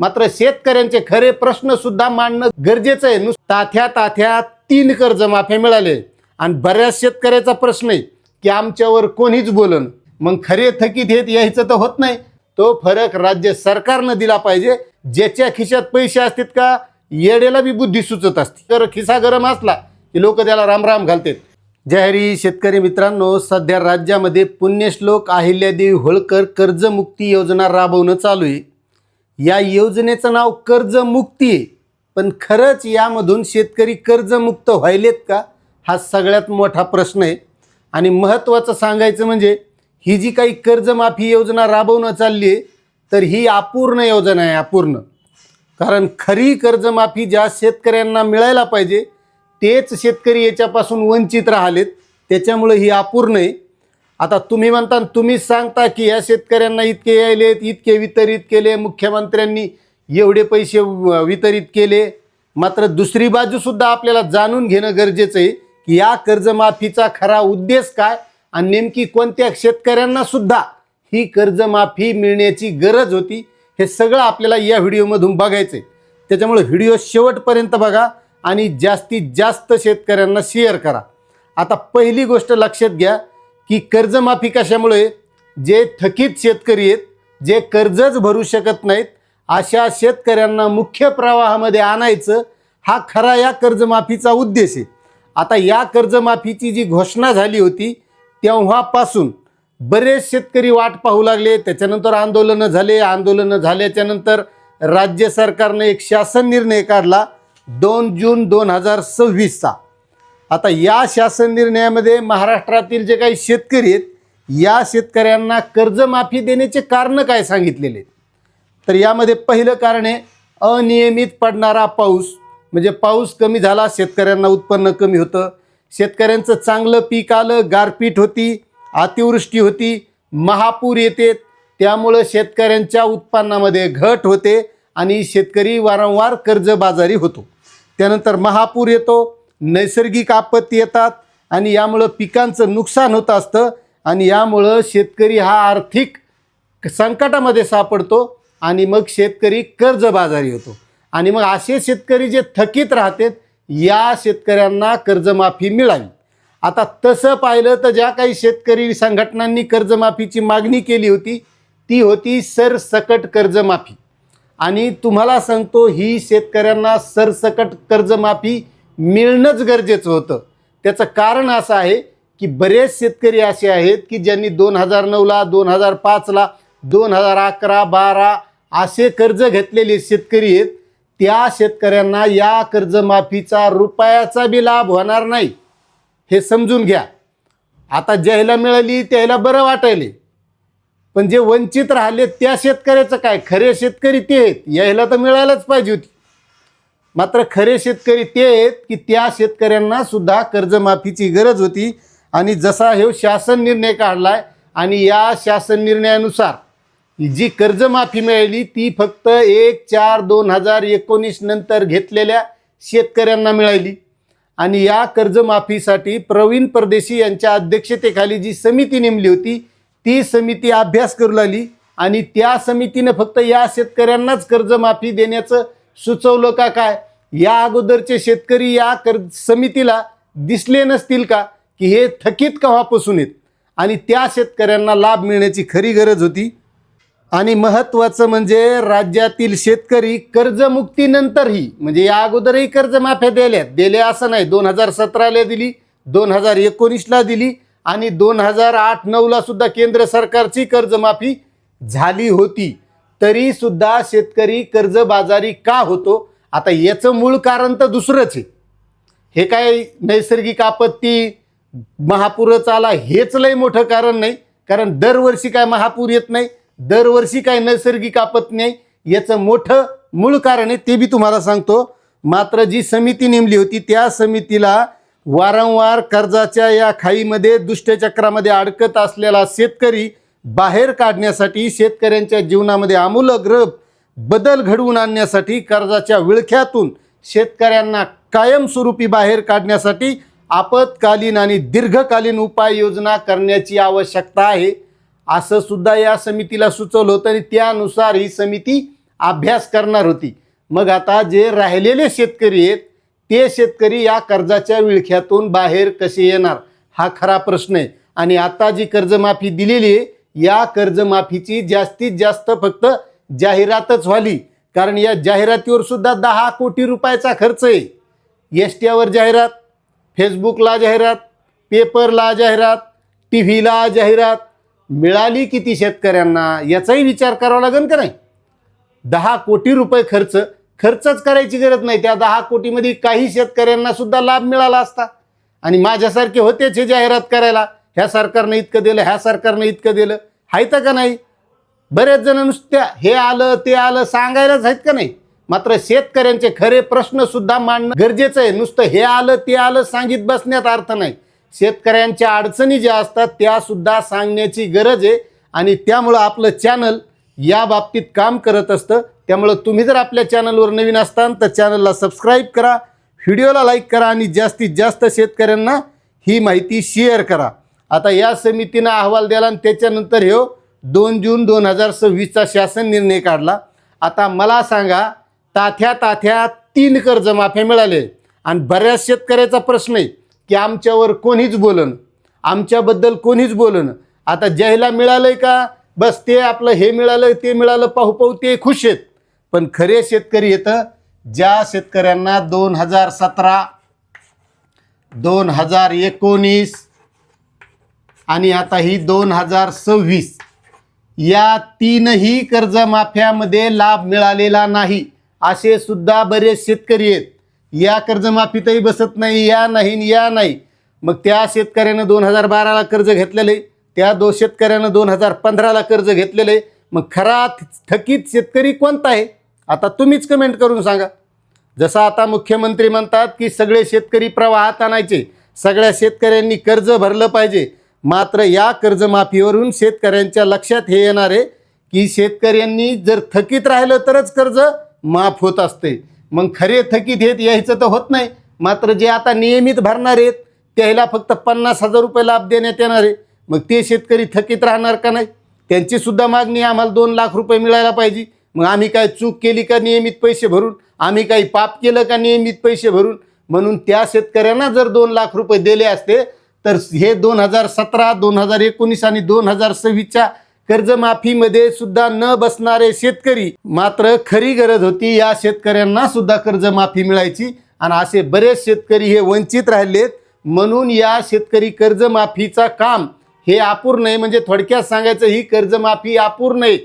मात्र शेतकऱ्यांचे खरे प्रश्न सुद्धा मांडणं गरजेचं आहे. ताथ्या 3 कर्जमाफ्या मिळाले आणि बऱ्याच शेतकऱ्याचा प्रश्न आहे की आमच्यावर कोणीच बोलन. मग खरे थकीत हेत यायचं तर होत नाही. तो फरक राज्य सरकारनं दिला पाहिजे. ज्याच्या खिशात पैसे असतात का येडेला बी बुद्धी सुचत असते. तर खिसा गरम असला की लोक त्याला रामराम घालतात. जाहिरी शेतकरी मित्रांनो, सध्या राज्यामध्ये पुण्यश्लोक अहिल्यादेवी होळकर कर्जमुक्ती योजना राबवणं चालू आहे. या योजनेचं नाव कर्जमुक्ती आहे, पण खरंच यामधून शेतकरी कर्जमुक्त व्हायलेत का हा सगळ्यात मोठा प्रश्न आहे. आणि महत्त्वाचं सांगायचं म्हणजे ही जी काही कर्जमाफी योजना राबवणं चालली आहे तर ही अपूर्ण योजना आहे, अपूर्ण. कारण खरी कर्जमाफी ज्या शेतकऱ्यांना मिळायला पाहिजे तेच शेतकरी याच्यापासून वंचित राहिलेत, त्याच्यामुळे ही अपूर्ण आहे. आता तुम्ही म्हणता, तुम्हीच सांगता की या शेतकऱ्यांना इतके यायलेत, इतके वितरित केले, मुख्यमंत्र्यांनी एवढे पैसे वितरित केले. मात्र दुसरी बाजूसुद्धा आपल्याला जाणून घेणं गरजेचं आहे की या कर्जमाफीचा खरा उद्देश काय आणि नेमकी कोणत्या शेतकऱ्यांना सुद्धा ही कर्जमाफी मिळण्याची गरज होती, हे सगळं आपल्याला या व्हिडिओमधून बघायचं आहे. त्याच्यामुळे व्हिडिओ शेवटपर्यंत बघा आणि जास्तीत जास्त शेतकऱ्यांना शेअर करा. आता पहिली गोष्ट लक्षात घ्या की कर्जमाफी कशामुळे, जे थकीत शेतकरी आहेत, जे कर्जच भरू शकत नाहीत, अशा शेतकऱ्यांना मुख्य प्रवाहामध्ये आणायचं, हा खरा या कर्जमाफीचा उद्देश आहे. आता या कर्जमाफीची जी घोषणा झाली होती तेव्हापासून बरेच शेतकरी वाट पाहू लागले. त्याच्यानंतर आंदोलनं झाले. आंदोलनं झाल्याच्या नंतर राज्य सरकारने एक शासन निर्णय काढला 2 जून 2026चा. आता या शासन निर्णयामध्ये महाराष्ट्रातील जे काही शेतकरी आहेत या शेतकऱ्यांना कर्जमाफी देण्याचे कारण काय सांगितलेले आहेत. तर यामध्ये पहिलं कारण आहे अनियमित पडणारा पाऊस. म्हणजे पाऊस कमी झाला, शेतकऱ्यांना उत्पन्न कमी होतं. शेतकऱ्यांचं चांगलं पीक आलं, गारपीट होती, अतिवृष्टी होती, महापूर येते, त्यामुळं शेतकऱ्यांच्या उत्पन्नामध्ये घट होते आणि शेतकरी वारंवार कर्जबाजारी होतो. त्यानंतर महापूर येतो, नैसर्गिक आपत्ती येतात आणि यामुळं पिकांचं नुकसान होत असतं आणि यामुळं शेतकरी हा आर्थिक संकटामध्ये सापडतो आणि मग शेतकरी कर्जबाजारी होतो. आणि मग असे शेतकरी जे थकीत राहतात या शेतकऱ्यांना कर्जमाफी मिळावी. आता तसं पाहिलं तर ज्या काही शेतकरी संघटनांनी कर्जमाफीची मागणी केली होती ती होती सरसकट कर्जमाफी. आणि तुम्हाला सांगतो ही शेतकऱ्यांना सरसकट कर्जमाफी मिळणंच गरजेचं होतं. त्याचं कारण असं आहे की बरेच शेतकरी असे आहेत की ज्यांनी 2009ला, 2005ला, 2011, 12 असे कर्ज घेतलेले शेतकरी आहेत. त्या शेतकऱ्यांना या कर्जमाफीचा रुपयाचा बी लाभ होणार नाही, हे समजून घ्या. आता ज्याला मिळाली त्याला बरं वाटायले, पण जे वंचित राहिले त्या शेतकऱ्याचं काय. खरे शेतकरी ते आहेत, यायला तर मिळायलाच पाहिजे होती. मात्र खरे शेतकरी ते आहेत की त्या शेतकऱ्यांना सुद्धा कर्जमाफीची गरज होती. आणि जसा हे शासन निर्णय काढलाय आणि या शासन निर्णयानुसार जी कर्जमाफी मिळाली ती फक्त 1/4/2019 नंतर घेतलेल्या शेतकऱ्यांना मिळाली. आणि या कर्जमाफीसाठी प्रवीण परदेशी यांच्या अध्यक्षतेखाली जी समिती नेमली होती ती समिती अभ्यास करू लागली आणि त्या समितीने फक्त या शेतकऱ्यांनाच कर्जमाफी देण्याचं सुचवलं का काय. या अगोदरचे शेतकरी या समितीला दिसले नसतील का की हे थकीत केव्हापासून आहेत आणि त्या शेतकऱ्यांना लाभ मिळण्याची खरी गरज होती. आणि महत्त्वाचं म्हणजे राज्यातील शेतकरी कर्जमुक्तीनंतरही, म्हणजे या अगोदरही कर्जमाफ्या दिल्या असं नाही. 2017ला दिली, 2019ला दिली आणि 2008-9ला सुद्धा केंद्र सरकारची कर्जमाफी झाली होती. तरी सुद्धा शेतकरी कर्जबाजारी का होतो. आता याचं मूळ कारण तर दुसरंच आहे. हे काय नैसर्गिक आपत्ती, महापूरच आला हेच लय मोठं कारण नाही. कारण दरवर्षी काय महापूर येत नाही, दरवर्षी काय नैसर्गिक आपत्ती नाही. याचं मोठं मूळ कारण आहे ते बी तुम्हाला सांगतो. मात्र जी समिती नेमली होती त्या समितीला वारंवार कर्जाच्या या खाईमध्ये, दुष्टचक्रामध्ये अडकत असलेला शेतकरी बाहेर काढण्यासाठी, शेतकऱ्यांच्या जीवनामध्ये आमूलाग्र बदल घडवून आणण्यासाठी, कर्जाच्या विळख्यातून शेतकऱ्यांना कायमस्वरूपी बाहेर काढण्यासाठी आपत्कालीन आणि दीर्घकालीन उपाययोजना करण्याची आवश्यकता आहे असं सुद्धा या समितीला सुचवलं होतं. आणि त्यानुसार ही समिती अभ्यास करणार होती. मग आता जे राहिलेले शेतकरी आहेत ते शेतकरी या कर्जाच्या विळख्यातून बाहेर कसे येणार हा खरा प्रश्न आहे. आणि आता जी कर्जमाफी दिलेली आहे या कर्जमाफीची जास्तीत जास्त फक्त जाहिरातच व्हावी, कारण या जाहिरातीवर सुद्धा 10 कोटी रुपयाचा खर्च आहे. एसटीवर जाहिरात, फेसबुकला जाहिरात, पेपरला जाहिरात, टी व्हीला जाहिरात, मिळाली किती शेतकऱ्यांना याचाही विचार करावा लागेल का नाही. 10 कोटी रुपये खर्चच करायची गरज नाही. त्या 10 कोटीमध्ये काही शेतकऱ्यांना सुद्धा लाभ मिळाला असता. आणि माझ्यासारखे होतेच हे जाहिरात करायला, ह्या सरकारनं इतकं दिलं, ह्या सरकारनं इतकं दिलं, आहेत का नाही. बरेच जण नुसत्या हे आलं ते आलं सांगायलाच आहेत का नाही. मात्र शेतकऱ्यांचे खरे प्रश्न सुद्धा मांडणं गरजेचं आहे. नुसतं हे आलं ते आलं सांगित बसण्यात अर्थ नाही. शेतकऱ्यांच्या अडचणी ज्या असतात त्या सुद्धा सांगण्याची गरज आहे. आणि त्यामुळं आपलं चॅनल या बाबतीत काम करत असतं. त्यामुळं तुम्ही जर आपल्या चॅनलवर नवीन असताल तर चॅनलला सबस्क्राईब करा, व्हिडिओला लाईक करा आणि जास्तीत जास्त शेतकऱ्यांना ही माहिती शेअर करा. आता या समितीनं अहवाल दिला आणि त्याच्यानंतर 2 जून 2026चा शासन निर्णय काढला. आता मला सांगा, ताथ्या 3 कर्जमाफ्या मिळाले आणि बऱ्याच शेतकऱ्याचा प्रश्न आहे की आमच्यावर कोणीच बोलन, आमच्याबद्दल कोणीच बोलन. आता ज्याला मिळालंय का बस ते आपलं हे मिळालं ते मिळालं पाहू ते खुश आहेत. पण खरे शेतकरी येतं ज्या शेतकऱ्यांना 2017, 2019 आणि आता ही 2026 या 3ही कर्जमाफ्यामध्ये लाभ मिळालेला नाही असे सुद्धा बरेच शेतकरी आहेत. या कर्जमाफीतही बसत नाही, या नाही. मग त्या शेतकऱ्यानं 2012ला कर्ज घेतलेलं आहे, त्या शेतकऱ्यानं 2015ला कर्ज घेतलेलं आहे. मग खरा थकीत शेतकरी कोणता आहे आता तुम्हीच कमेंट करून सांगा. जसं आता मुख्यमंत्री म्हणतात की सगळे शेतकरी प्रवाहात आणायचे, सगळ्या शेतकऱ्यांनी कर्ज भरलं पाहिजे. मात्र या कर्जमाफीवरून शेतकऱ्यांच्या लक्षात हे येणार आहे की शेतकऱ्यांनी जर थकीत राहिलं तरच कर्ज माफ होत असते. मग खरे थकीत हेत यायचं तर होत नाही. मात्र जे आता नियमित भरणार आहेत त्याला फक्त 50,000 रुपये लाभ देण्यात येणार आहे. मग ते शेतकरी थकीत राहणार का नाही. त्यांची सुद्धा मागणी आम्हाला 2 लाख रुपये मिळायला पाहिजे. मग आम्ही काय चूक केली का नियमित पैसे भरून, आम्ही काही पाप केलं का नियमित पैसे भरून. म्हणून त्या शेतकऱ्यांना जर 2 लाख रुपये दिले असते तर हे 2017, 2019 आणि 2026च्या कर्जमाफीमध्ये सुद्धा न बसणारे शेतकरी, मात्र खरी गरज होती या शेतकऱ्यांना सुद्धा कर्जमाफी मिळायची. आणि असे बरेच शेतकरी हे वंचित राहिलेत. म्हणून या शेतकरी कर्जमाफीचा काम हे अपूर्ण आहे. म्हणजे थोडक्यात सांगायचं ही कर्जमाफी अपूर्ण आहे.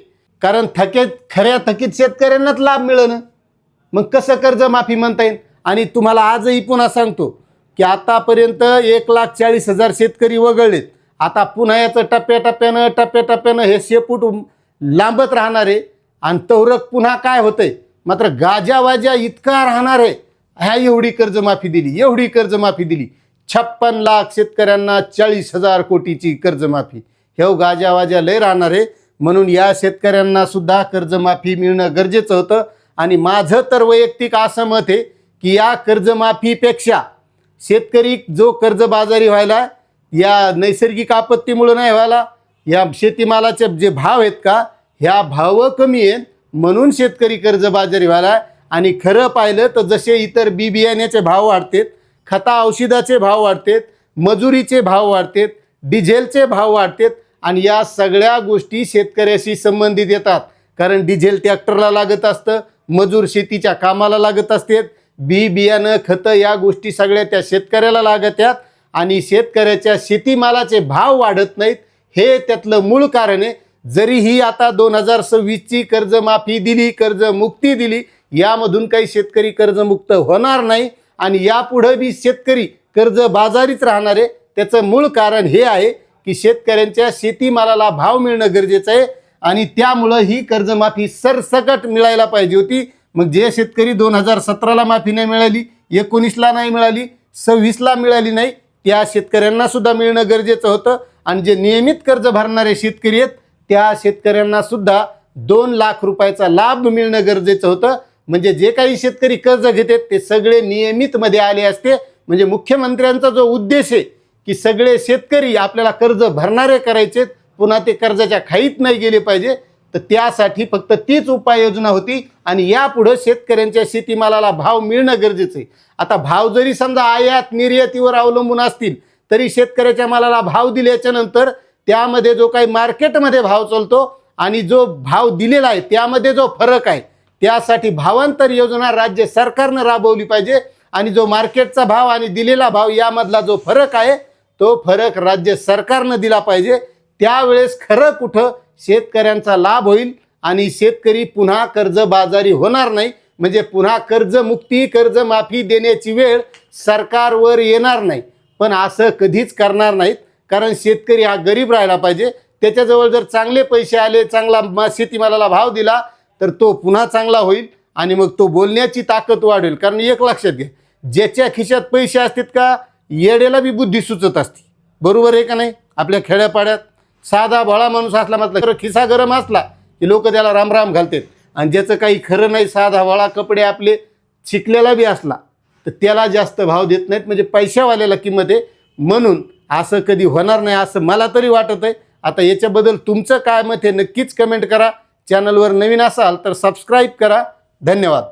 कारण खऱ्या थकीत शेतकऱ्यांनाच लाभ मिळणं, मग कसं कर्जमाफी म्हणता येईल. आणि तुम्हाला आजही पुन्हा सांगतो की आतापर्यंत 1,40,000 शेतकरी वगळलेत. आता पुन्हा याचं टप्प्याटप्प्यानं हे शेपूट लांबत राहणार आहे. आणि तवरक पुन्हा काय होतंय मात्र गाजावाजा इतका राहणार आहे. ह्या एवढी कर्जमाफी दिली 56 लाख शेतकऱ्यांना 40,000 कोटीची कर्जमाफी. हे गाजावाजा लय राहणार आहे. म्हणून या शेतकऱ्यांना सुद्धा कर्जमाफी मिळणं गरजेचं होतं. आणि माझं तर वैयक्तिक असं मत आहे की या कर्जमाफीपेक्षा शेतकरी जो कर्जबाजारी व्हायला या नैसर्गिक आपत्तीमुळे नाही व्हायला, या शेतीमालाचे जे भाव आहेत का ह्या भाव कमी आहेत म्हणून शेतकरी कर्जबाजारी व्हायला. आणि खरं पाहिलं तर जसे इतर बियाण्याचे भाव वाढतात, खता औषधाचे भाव वाढतात, मजुरीचे भाव वाढतात, डिझेलचे भाव वाढतात आणि या सगळ्या गोष्टी शेतकऱ्याशी संबंधित येतात. कारण डिझेल ट्रॅक्टरला लागत असतं, मजूर शेतीच्या कामाला लागत असतात, बियाणं खतं या गोष्टी सगळ्या त्या शेतकऱ्याला लागतात. आणि शेतकऱ्याच्या शेतीमालाचे भाव वाढत नाहीत हे त्यातलं मूळ कारण आहे. जरीही आता 2026ची कर्जमाफी दिली, कर्जमुक्ती दिली, यामधून काही शेतकरी कर्जमुक्त होणार नाही आणि यापुढे बी शेतकरी कर्जबाजारीच राहणार आहे. त्याचं मूळ कारण हे आहे की शेतकऱ्यांच्या शेतीमालाला भाव मिळणं गरजेचं आहे आणि त्यामुळं ही कर्जमाफी सरसकट मिळायला पाहिजे होती. मग जे शेतकरी 2017ला माफी नाही मिळाली, 19ला नाही मिळाली, 26ला मिळाली नाही, त्या शेतकऱ्यांना सुद्धा मिळणं गरजेचं होतं. आणि जे नियमित कर्ज भरणारे शेतकरी आहेत त्या शेतकऱ्यांना सुद्धा 2 लाख रुपयाचा लाभ मिळणं गरजेचं होतं. म्हणजे जे काही शेतकरी कर्ज घेतात ते सगळे नियमितमध्ये आले असते. म्हणजे मुख्यमंत्र्यांचा जो उद्देश आहे की सगळे शेतकरी आपल्याला कर्ज भरणारे करायचे, पुन्हा ते कर्जाच्या खाईत नाही गेले पाहिजे, तर त्यासाठी फक्त तीच उपाययोजना होती आणि यापुढं शेतकऱ्यांच्या शेतीमालाला भाव मिळणं गरजेचं आहे. आता भाव जरी समजा आयात निर्यातीवर अवलंबून असतील तरी शेतकऱ्याच्या मालाला भाव दिल्याच्या नंतर त्यामध्ये जो काही मार्केटमध्ये भाव चालतो आणि जो भाव दिलेला आहे त्यामध्ये जो फरक आहे त्यासाठी भावांतर योजना राज्य सरकारनं राबवली पाहिजे आणि जो मार्केटचा भाव आणि दिलेला भाव यामधला जो फरक आहे तो फरक राज्य सरकारनं दिला पाहिजे. त्यावेळेस खरं कुठं शेतकऱ्यांचा लाभ होईल आणि शेतकरी पुन्हा कर्जबाजारी होणार नाही. म्हणजे पुन्हा कर्जमुक्ती कर्जमाफी देण्याची वेळ सरकारवर येणार नाही. पण असं कधीच करणार नाहीत, कारण शेतकरी हा गरीब राहिला पाहिजे. त्याच्याजवळ जर चांगले पैसे आले, चांगला शेतीमालाला भाव दिला तर तो पुन्हा चांगला होईल आणि मग तो बोलण्याची ताकद वाढेल. कारण एक लक्षात घ्या, ज्याच्या खिशात पैसे असतात का येड्याला बी बुद्धी सुचत असते. बरोबर आहे का नाही? आपल्या खेड्यापाड्यात साधा भोळा माणूस असला म्हटलं खिसा गरम असला की लोक त्याला रामराम घालतात आणि ज्याचं काही खरं नाही साधा भोळा कपडे आपले शिकलेला बी असला तर त्याला जास्त भाव देत नाहीत. म्हणजे पैशावाल्याला किंमत आहे. म्हणून असं कधी होणार नाही असं मला तरी वाटत आहे. आता याच्याबद्दल तुमचं काय मत आहे नक्कीच कमेंट करा. चॅनलवर नवीन असाल तर सबस्क्राईब करा. धन्यवाद.